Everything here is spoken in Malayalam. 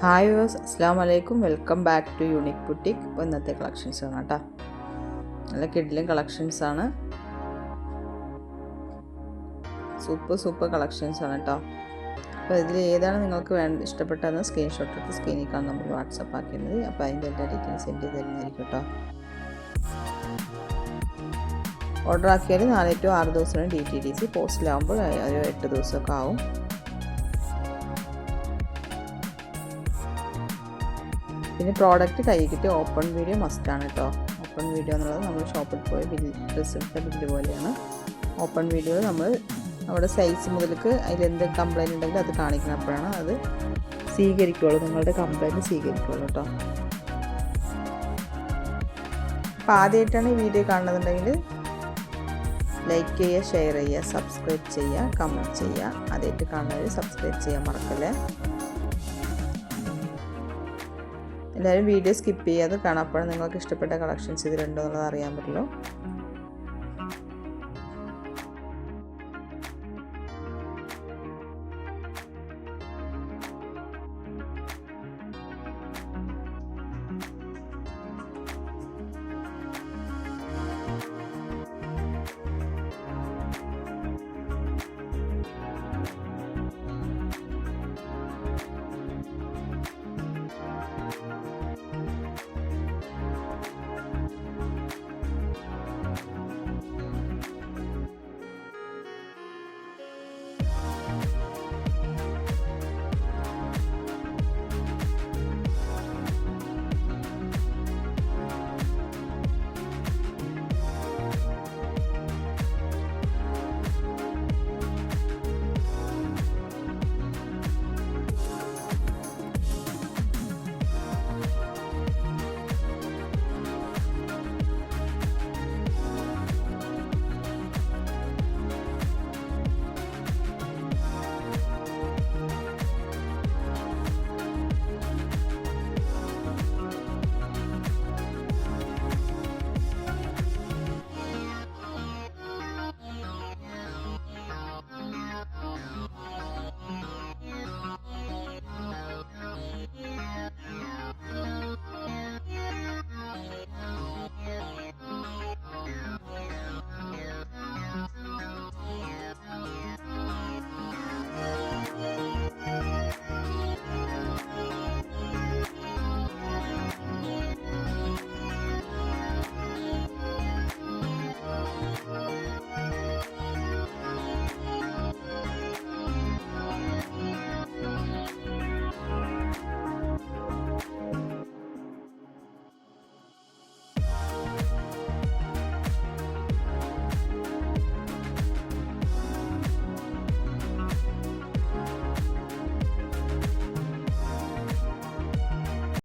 ഹായ് വ്യൂവേഴ്സ്, അസ്സലാമു അലൈക്കും. Welcome back to unique boutique. ഇപ്പോൾ ഇന്നത്തെ കളക്ഷൻസ് ആണ് കേട്ടോ. നല്ല കിഡിലും കളക്ഷൻസ് ആണ്. സൂപ്പർ കളക്ഷൻസ് ആണ് കേട്ടോ. അപ്പോൾ ഇതിൽ ഏതാണ് നിങ്ങൾക്ക് ഇഷ്ടപ്പെട്ടതെന്ന് സ്ക്രീൻഷോട്ട് എടുത്ത് സ്ക്രീനിൽ കാണുന്ന നമ്പറിൽ വാട്സപ്പ് ആക്കിയത്. അപ്പോൾ അതിൻ്റെ എല്ലാ ഡീറ്റെയിൽസ് സെൻഡ് ചെയ്ത് തരുന്നതായിരിക്കും കേട്ടോ. ഓർഡർ ആക്കിയാൽ 4 to 6 ദിവസമാണ് DTDC. പോസ്റ്റിലാകുമ്പോൾ ഒരു 8 ദിവസമൊക്കെ ആവും. പിന്നെ പ്രോഡക്റ്റ് കൈ കിട്ടി ഓപ്പൺ വീഡിയോ മസ്റ്റാണ് കേട്ടോ. ഓപ്പൺ വീഡിയോ എന്നുള്ളത് നമ്മൾ ഷോപ്പിൽ പോയി ഡ്രസ്സിൻ്റെ ബില്ല് പോലെയാണ്. ഓപ്പൺ വീഡിയോ നമ്മൾ നമ്മുടെ സൈസ് മുതലേക്ക് അതിലെന്ത് കംപ്ലയിൻറ്റ് ഉണ്ടെങ്കിലും അത് കാണിക്കുന്നപ്പോഴാണ് അത് സ്വീകരിക്കുകയുള്ളൂ, നിങ്ങളുടെ കംപ്ലയിൻറ്റ് സ്വീകരിക്കുകയുള്ളൂ കേട്ടോ. അപ്പോൾ ആദ്യമായിട്ടാണ് ഈ വീഡിയോ കാണുന്നുണ്ടെങ്കിൽ ലൈക്ക് ചെയ്യുക, ഷെയർ ചെയ്യുക, സബ്സ്ക്രൈബ് ചെയ്യുക, കമൻറ്റ് ചെയ്യുക. ആദ്യമായിട്ട് കാണുന്നവർ സബ്സ്ക്രൈബ് ചെയ്യാൻ മറക്കല്ലേ. എല്ലാവരും വീഡിയോ സ്കിപ്പ് ചെയ്യാതെ കാണാം, അപ്പോഴും നിങ്ങൾക്ക് ഇഷ്ടപ്പെട്ട കളക്ഷൻസ് ഇതിലുണ്ടോ എന്നുള്ളത് അറിയാൻ പറ്റുള്ളൂ.